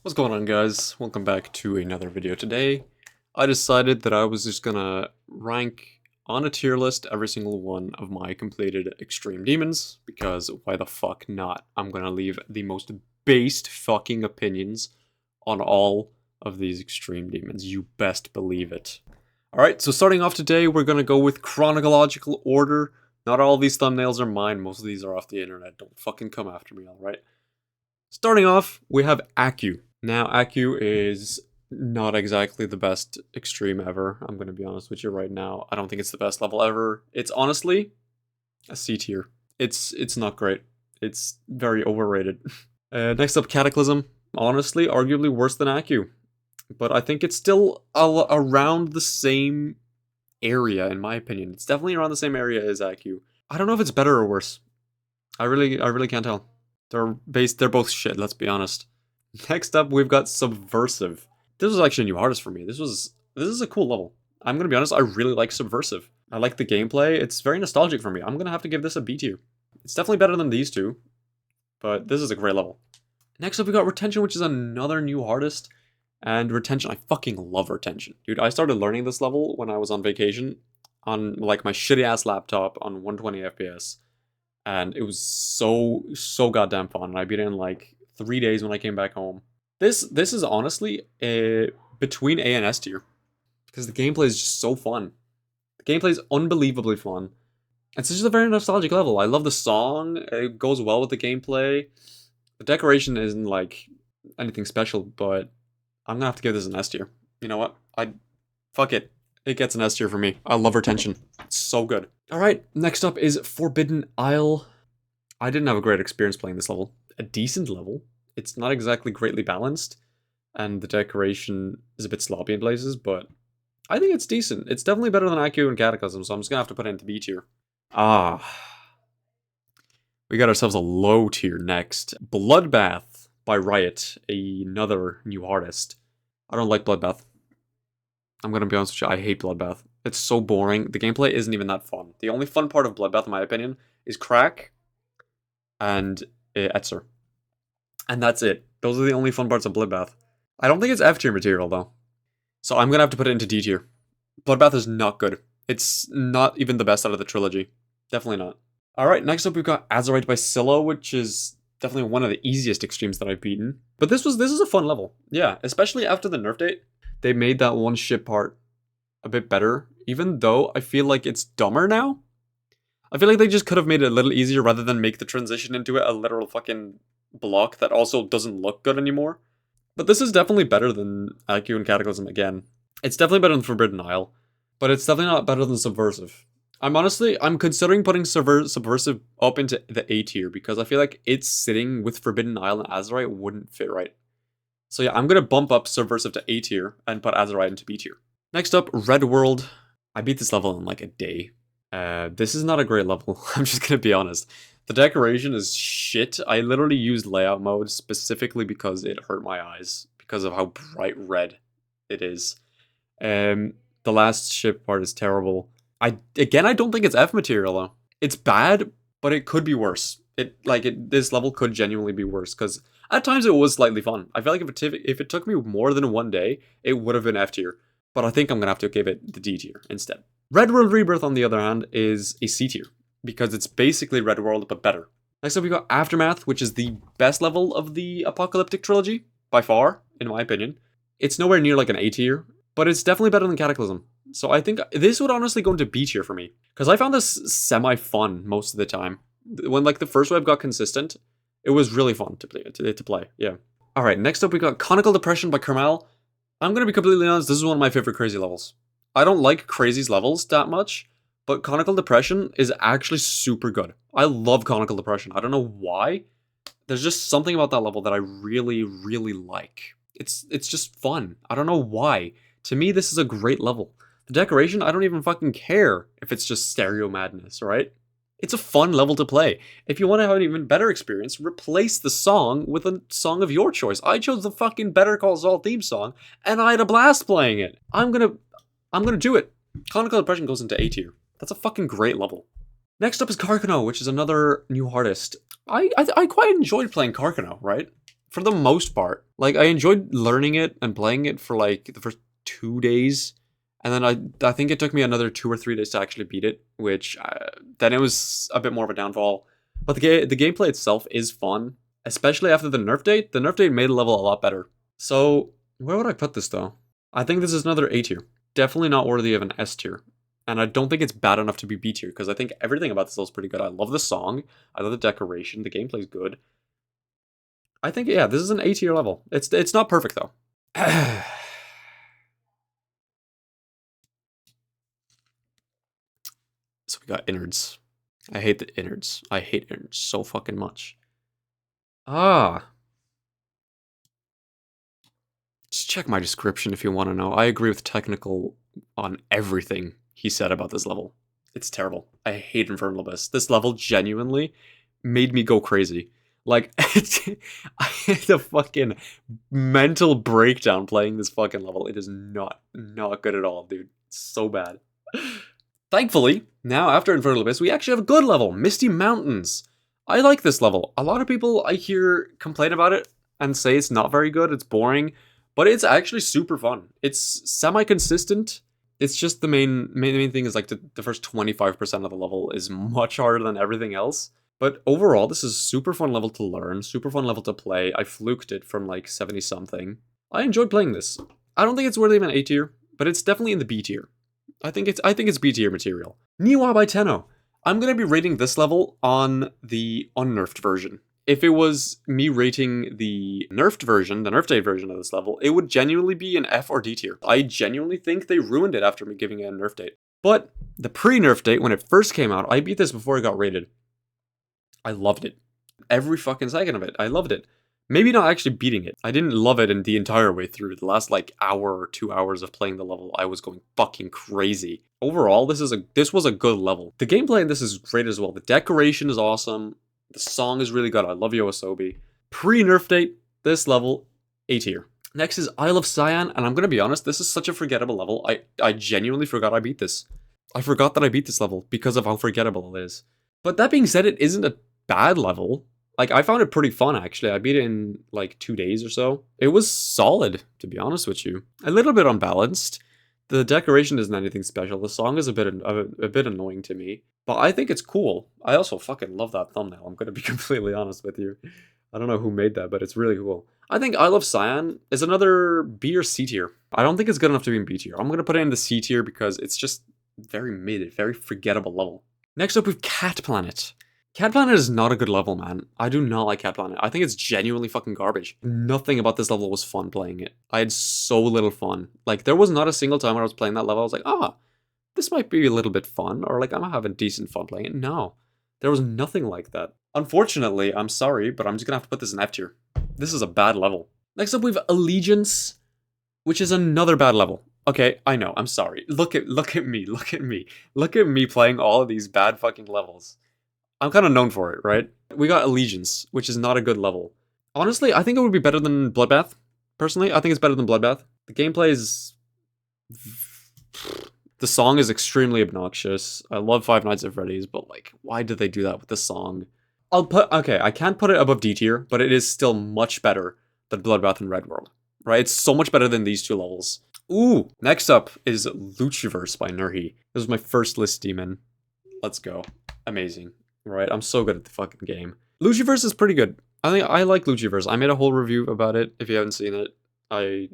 What's going on, guys? Welcome back to another video. Today I decided that I was just gonna rank on a tier list every single one of my completed extreme demons, because why the fuck not? I'm gonna leave the most based fucking opinions on all of these extreme demons. You best believe it. Alright, so starting off today, we're gonna go with chronological order. Not all these thumbnails are mine, most of these are off the internet. Don't fucking come after me, alright? Starting off, we have Acu. Now, Acu is not exactly the best extreme ever. I'm going to be honest with you right now. I don't think it's the best level ever. It's honestly a C tier. It's not great. It's very overrated. Next up, Cataclysm. Honestly, arguably worse than Acu. But I think it's still around the same area, in my opinion. It's definitely around the same area as Acu. I don't know if it's better or worse. I really can't tell. They're both shit, let's be honest. Next up, we've got Subversive. This was actually a new artist for me. This is a cool level. I'm gonna be honest, I really like Subversive. I like the gameplay. It's very nostalgic for me. I'm gonna have to give this a B tier. It's definitely better than these two, but this is a great level. Next up, we got Retention, which is another new artist. And Retention, I fucking love Retention. Dude, I started learning this level when I was on vacation on like my shitty ass laptop on 120 FPS. And it was so goddamn fun. And I beat it in like 3 days when I came back home. This is honestly between A and S tier, because the gameplay is just so fun. The gameplay is unbelievably fun. It's just a very nostalgic level. I love the song. It goes well with the gameplay. The decoration isn't like anything special, but I'm gonna have to give this an S tier. You know what? Fuck it. It gets an S tier for me. I love Retention. It's so good. Alright, next up is Forbidden Isle. I didn't have a great experience playing this level. A decent level. It's not exactly greatly balanced, and the decoration is a bit sloppy in places, but I think it's decent. It's definitely better than Acu and Cataclysm, so I'm just gonna have to put it into B tier. We got ourselves a low tier next. Bloodbath by Riot, another new artist. I don't like Bloodbath. I'm gonna be honest with you, I hate Bloodbath. It's so boring. The gameplay isn't even that fun. The only fun part of Bloodbath, in my opinion, is Creig and Etzer. And that's it. Those are the only fun parts of Bloodbath. I don't think it's F tier material, though. So I'm gonna have to put it into D tier. Bloodbath is not good. It's not even the best out of the trilogy. Definitely not. Alright, next up we've got Azerite by Scylla, which is definitely one of the easiest extremes that I've beaten. But this is a fun level. Yeah, especially after the nerf date. They made that one ship part a bit better, even though I feel like it's dumber now. I feel like they just could have made it a little easier rather than make the transition into it a literal fucking block that also doesn't look good anymore. But this is definitely better than Acu and Cataclysm again. It's definitely better than Forbidden Isle, but it's definitely not better than Subversive. I'm considering putting Subversive up into the A tier because I feel like it's sitting with Forbidden Isle and Azerite wouldn't fit right. So yeah, I'm gonna bump up Subversive to A tier and put Azerite into B tier. Next up, Red World. I beat this level in like a day. This is not a great level, I'm just gonna be honest. The decoration is shit. I literally used layout mode specifically because it hurt my eyes, because of how bright red it is. The last ship part is terrible. I don't think it's F material though. It's bad, but it could be worse. This level could genuinely be worse, because at times it was slightly fun. I feel like if it took me more than one day, it would have been F tier. But I think I'm gonna have to give it the D tier instead. Red World Rebirth, on the other hand, is a C tier, because it's basically Red World, but better. Next up, we got Aftermath, which is the best level of the Apocalyptic trilogy, by far, in my opinion. It's nowhere near like an A tier, but it's definitely better than Cataclysm. So I think this would honestly go into B tier for me, because I found this semi-fun most of the time. When like the first wave got consistent, it was really fun to play. Yeah. Alright, next up we got Conical Depression by Kermal. I'm gonna be completely honest, this is one of my favorite Crazy levels. I don't like Crazy's levels that much, but Conical Depression is actually super good. I love Conical Depression. I don't know why. There's just something about that level that I really like. It's just fun. I don't know why. To me, this is a great level. The decoration, I don't even fucking care if it's just stereo madness, right? It's a fun level to play. If you want to have an even better experience, replace the song with a song of your choice. I chose the fucking Better Call Saul theme song, and I had a blast playing it. I'm gonna do it. Conical Depression goes into A tier. That's a fucking great level. Next up is Carcano, which is another new artist. I quite enjoyed playing Carcano, right? for the most part. Like, I enjoyed learning it and playing it for, like, the first 2 days. And then I think it took me another 2 or 3 days to actually beat it, which then it was a bit more of a downfall. But the gameplay itself is fun, especially after the nerf date. The nerf date made the level a lot better. So, where would I put this, though? I think this is another A tier. Definitely not worthy of an S tier. And I don't think it's bad enough to be B tier, because I think everything about this level is pretty good. I love the song, I love the decoration, the gameplay's good. I think, yeah, this is an A tier level. It's not perfect, though. So we got innards. I hate the innards. I hate innards so fucking much. Ah. Just check my description if you want to know. I agree with Technical on everything he said about this level. It's terrible. I hate Infernal Abyss. This level genuinely made me go crazy. Like, I had a fucking mental breakdown playing this fucking level. It is not good at all, dude. It's so bad. Thankfully, now after Infernal Abyss, we actually have a good level, Misty Mountains. I like this level. A lot of people I hear complain about it and say it's not very good, it's boring, but it's actually super fun. It's semi-consistent. It's just the main thing is like the first 25% of the level is much harder than everything else. But overall, this is a super fun level to learn, super fun level to play. I fluked it from like 70 something. I enjoyed playing this. I don't think it's worthy of an A tier, but it's definitely in the B tier. I think it's B tier material. Niwa by Tenno. I'm gonna be rating this level on the unnerfed version. If it was me rating the nerfed version, the nerf date version of this level, it would genuinely be an F or D tier. I genuinely think they ruined it after me giving it a nerf date. But the pre-nerf date, when it first came out, I beat this before it got rated. I loved it. Every fucking second of it. I loved it. Maybe not actually beating it. I didn't love it in the entire way through. The last like hour or 2 hours of playing the level, I was going fucking crazy. Overall, this was a good level. The gameplay in this is great as well. The decoration is awesome. The song is really good. I love Yoasobi. Pre-nerf date, this level, A tier. Next is Isle of Cyan, and I'm gonna be honest, this is such a forgettable level. I genuinely forgot I beat this. I forgot that I beat this level because of how forgettable it is. But that being said, it isn't a bad level. Like, I found it pretty fun, actually. I beat it in, like, 2 days or so. It was solid, to be honest with you. A little bit unbalanced. The decoration isn't anything special. The song is a bit annoying to me. But I think it's cool. I also fucking love that thumbnail. I'm gonna be completely honest with you. I don't know who made that, but it's really cool. I think Isle of Cyan is another B or C tier. I don't think it's good enough to be in B tier. I'm gonna put it in the C tier because it's just very mid, very forgettable level. Next up, we have Cat Planet. Cat Planet is not a good level, man. I do not like Cat Planet. I think it's genuinely fucking garbage. Nothing about this level was fun playing it. I had so little fun. Like, there was not a single time when I was playing that level, I was like, ah, this might be a little bit fun, or like, I'm having decent fun playing it. No, there was nothing like that. Unfortunately, I'm sorry, but I'm just gonna have to put this in F tier. This is a bad level. Next up, we have Allegiance, which is another bad level. Okay, I know, I'm sorry. Look at me. Look at me playing all of these bad fucking levels. I'm kind of known for it, right? We got Allegiance, which is not a good level. Honestly, I think it would be better than Bloodbath. Personally, I think it's better than Bloodbath. The gameplay is... The song is extremely obnoxious. I love Five Nights at Freddy's, but like, why did they do that with the song? Okay, I can't put it above D tier, but it is still much better than Bloodbath and Red World, right? It's so much better than these two levels. Ooh, next up is Luciverse by Nurhi. This is my first list demon. Let's go. Amazing. Right, I'm so good at the fucking game. Luciverse is pretty good. I like Luciverse. I made a whole review about it. If you haven't seen it, I'd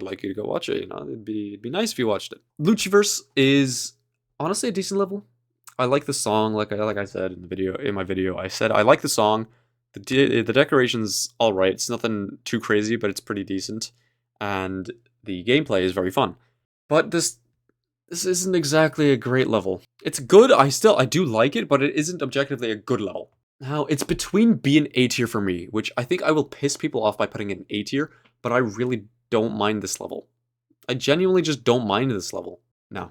like you to go watch it. You know, it'd be nice if you watched it. Luciverse is honestly a decent level. I like the song. Like I said in my video, I said I like the song. The decoration's all right. It's nothing too crazy, but it's pretty decent, and the gameplay is very fun. But this isn't exactly a great level. It's good, I do like it, but it isn't objectively a good level. Now, it's between B and A tier for me, which I think I will piss people off by putting it in A tier, but I really don't mind this level. I genuinely just don't mind this level. No,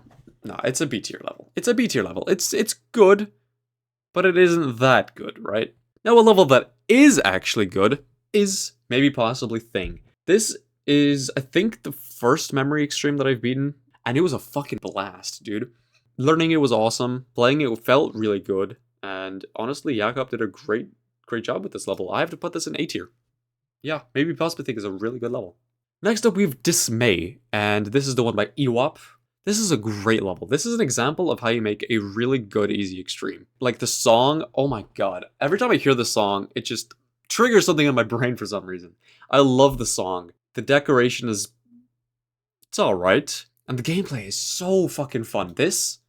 it's a B tier level. It's a B tier level. It's good, but it isn't that good, right? Now, a level that is actually good is maybe possibly Thing. This is, I think, the first Memory Extreme that I've beaten. And it was a fucking blast, dude. Learning it was awesome. Playing it felt really good. And honestly, Jakob did a great job with this level. I have to put this in A tier. Yeah, maybe possibly think is a really good level. Next up, we have Dismay, and this is the one by Ewop. This is a great level. This is an example of how you make a really good easy extreme. Like the song, oh my god. Every time I hear the song, it just triggers something in my brain for some reason. I love the song. The decoration is... it's alright. And the gameplay is so fucking fun. This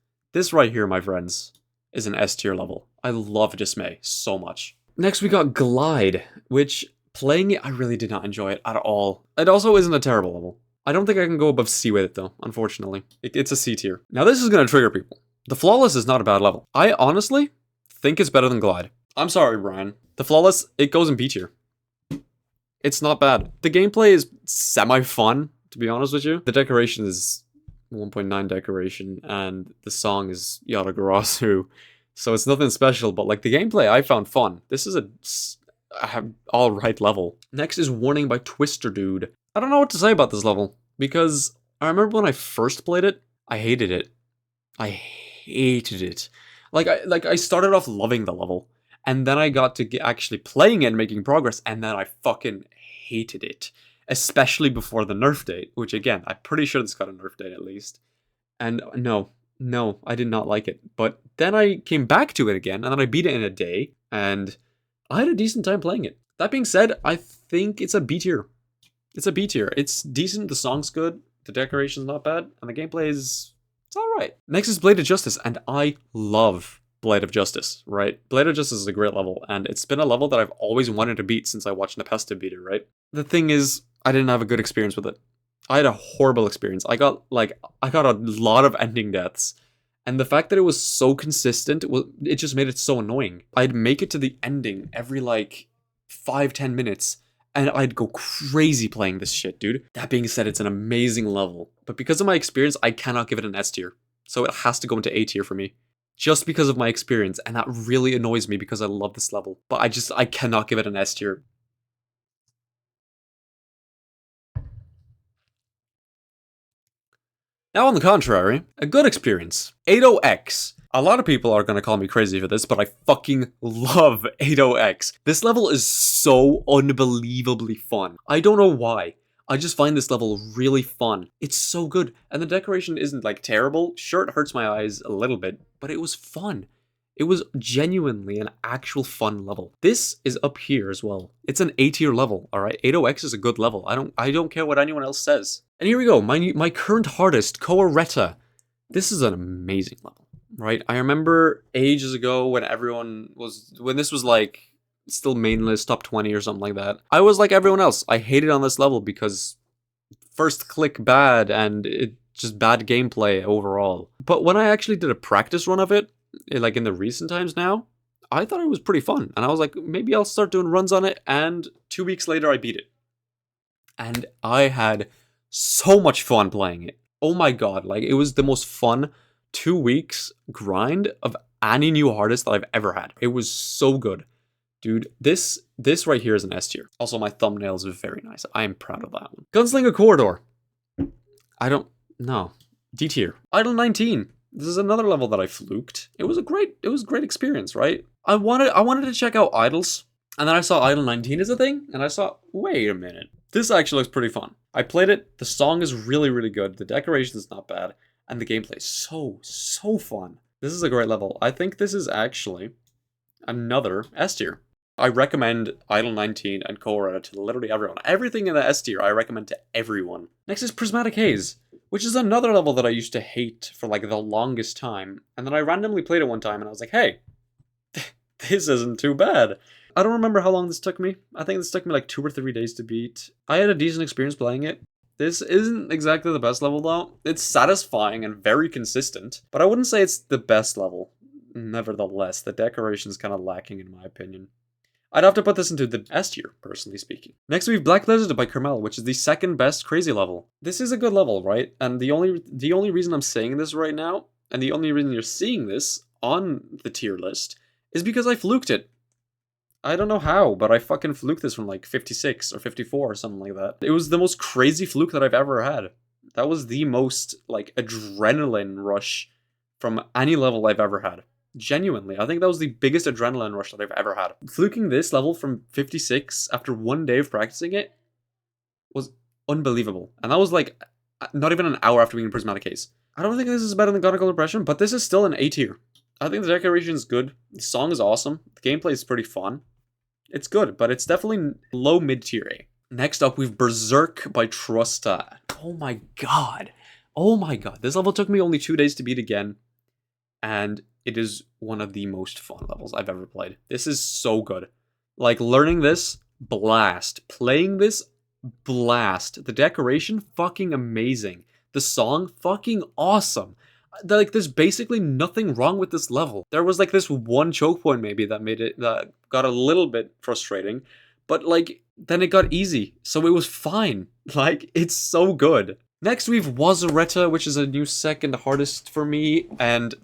right here, my friends, is an S tier level. I love Dismay so much. Next we got Glide, which playing it, I really did not enjoy it at all. It also isn't a terrible level. I don't think I can go above C with it though, unfortunately. It's a C tier. Now this is gonna trigger people. The Flawless is not a bad level. I honestly think it's better than Glide. I'm sorry, Brian. The Flawless, it goes in B tier. It's not bad. The gameplay is semi-fun, to be honest with you. The decoration is 1.9 decoration, and the song is Yadagarasu. So it's nothing special, but like the gameplay I found fun. This is a alright level. Next is Warning by Twister Dude. I don't know what to say about this level, because I remember when I first played it, I hated it. I hated it. Like I started off loving the level, and then I got to actually playing it and making progress, and then I fucking hated it. Especially before the nerf date, which again, I'm pretty sure this got a nerf date at least. And no, I did not like it. But then I came back to it again, and then I beat it in a day, and I had a decent time playing it. That being said, I think it's a B tier. It's a B tier. It's decent, the song's good, the decoration's not bad, and the gameplay is... it's alright. Next is Blade of Justice, and I love Blade of Justice, right? Blade of Justice is a great level, and it's been a level that I've always wanted to beat since I watched Nepesta beat it, right? The thing is, I didn't have a good experience with it. I had a horrible experience. I got a lot of ending deaths. And the fact that it was so consistent, it just made it so annoying. I'd make it to the ending every like 5-10 minutes, and I'd go crazy playing this shit, dude. That being said, it's an amazing level. But because of my experience, I cannot give it an S tier. So it has to go into A tier for me. Just because of my experience, and that really annoys me because I love this level. But I cannot give it an S tier. Now on the contrary, a good experience. 80X. A lot of people are going to call me crazy for this, but I fucking love 80X. This level is so unbelievably fun. I don't know why. I just find this level really fun. It's so good, and the decoration isn't like terrible. Sure, it hurts my eyes a little bit, but it was fun. It was genuinely an actual fun level. This is up here as well. It's an A tier level, alright? 80X is a good level. I don't care what anyone else says. And here we go, my current hardest, Koareta. This is an amazing level, right? I remember ages ago when this was like still main list, top 20 or something like that. I was like everyone else. I hated on this level because first click bad and it just bad gameplay overall. But when I actually did a practice run of it, like in the recent times now, I thought it was pretty fun. And I was like, maybe I'll start doing runs on it. And 2 weeks later, I beat it. And I had so much fun playing it. Oh my god, like it was the most fun 2 weeks grind of any new hardest that I've ever had. It was so good. Dude, this right here is an S tier. Also, my thumbnail is very nice. I am proud of that one. Gunslinger Corridor. I don't know. D tier. Idle 19. This is another level that I fluked. It was a great experience, right? I wanted to check out Idols, and then I saw Idle 19 as a thing, and I saw, wait a minute. This actually looks pretty fun. I played it, the song is really, really good, the decoration is not bad, and the gameplay is so fun. This is a great level. I think this is actually another S tier. I recommend Idle 19 and Koareta to literally everyone. Everything in the S tier I recommend to everyone. Next is Prismatic Haze, which is another level that I used to hate for like the longest time. And then I randomly played it one time and I was like, hey, this isn't too bad. I don't remember how long this took me. I think this took me like 2 or 3 days to beat. I had a decent experience playing it. This isn't exactly the best level though. It's satisfying and very consistent, but I wouldn't say it's the best level. Nevertheless, the decoration is kind of lacking in my opinion. I'd have to put this into the S tier, personally speaking. Next we have Black Lizard by Carmel, which is the second best crazy level. This is a good level, right? And the only reason I'm saying this right now, and the only reason you're seeing this on the tier list, is because I fluked it. I don't know how, but I fucking fluked this from like 56 or 54 or something like that. It was the most crazy fluke that I've ever had. That was the most like adrenaline rush from any level I've ever had. Genuinely, I think that was the biggest adrenaline rush that I've ever had. Fluking this level from 56 after 1 day of practicing it was unbelievable. And that was like not even an hour after being in Prismatic Case. I don't think this is better than God of Gold Impression, but this is still an A tier. I think the decoration is good. The song is awesome. The gameplay is pretty fun. It's good, but it's definitely low mid tier A. Next up, we've Berserk by Trusta. Oh my god. Oh my god. This level took me only 2 days to beat again. And it is one of the most fun levels I've ever played. This is so good. Like, learning this, blast. Playing this, blast. The decoration, fucking amazing. The song, fucking awesome. Like, there's basically nothing wrong with this level. There was like this one choke point maybe that got a little bit frustrating, but like then it got easy, so it was fine. Like, it's so good. Next we've Wazareta, which is a new second hardest for me, and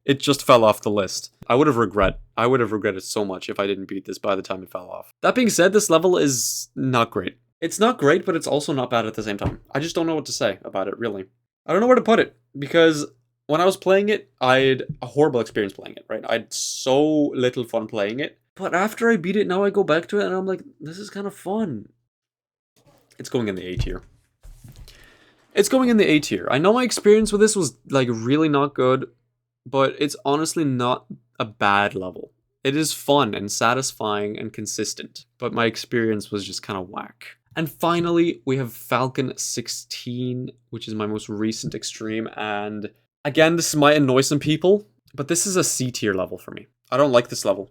it just fell off the list. I would have regretted so much if I didn't beat this by the time it fell off. That being said, this level is not great. It's not great, but it's also not bad at the same time. I just don't know what to say about it, really. I don't know where to put it, because when I was playing it, I had a horrible experience playing it, right? I had so little fun playing it. But after I beat it, now I go back to it, and I'm like, this is kind of fun. It's going in the A tier. It's going in the A tier. I know my experience with this was, like, really not good, but it's honestly not a bad level. It is fun and satisfying and consistent, but my experience was just kind of whack. And finally, we have Falcon 16, which is my most recent extreme, and again, this might annoy some people, but this is a C tier level for me. I don't like this level.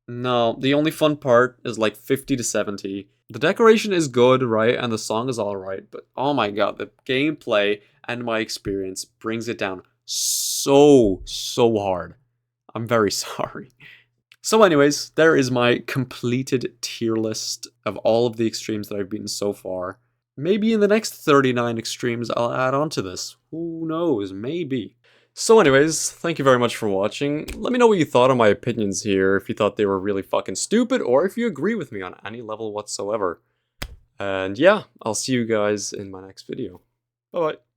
No, the only fun part is like 50 to 70. The decoration is good, right? And the song is alright, but oh my god, the gameplay and my experience brings it down so hard. I'm very sorry. So anyways, there is my completed tier list of all of the extremes that I've beaten so far. Maybe in the next 39 extremes I'll add on to this. Who knows, maybe. So anyways, thank you very much for watching. Let me know what you thought of my opinions here, if you thought they were really fucking stupid, or if you agree with me on any level whatsoever. And yeah, I'll see you guys in my next video. Bye bye.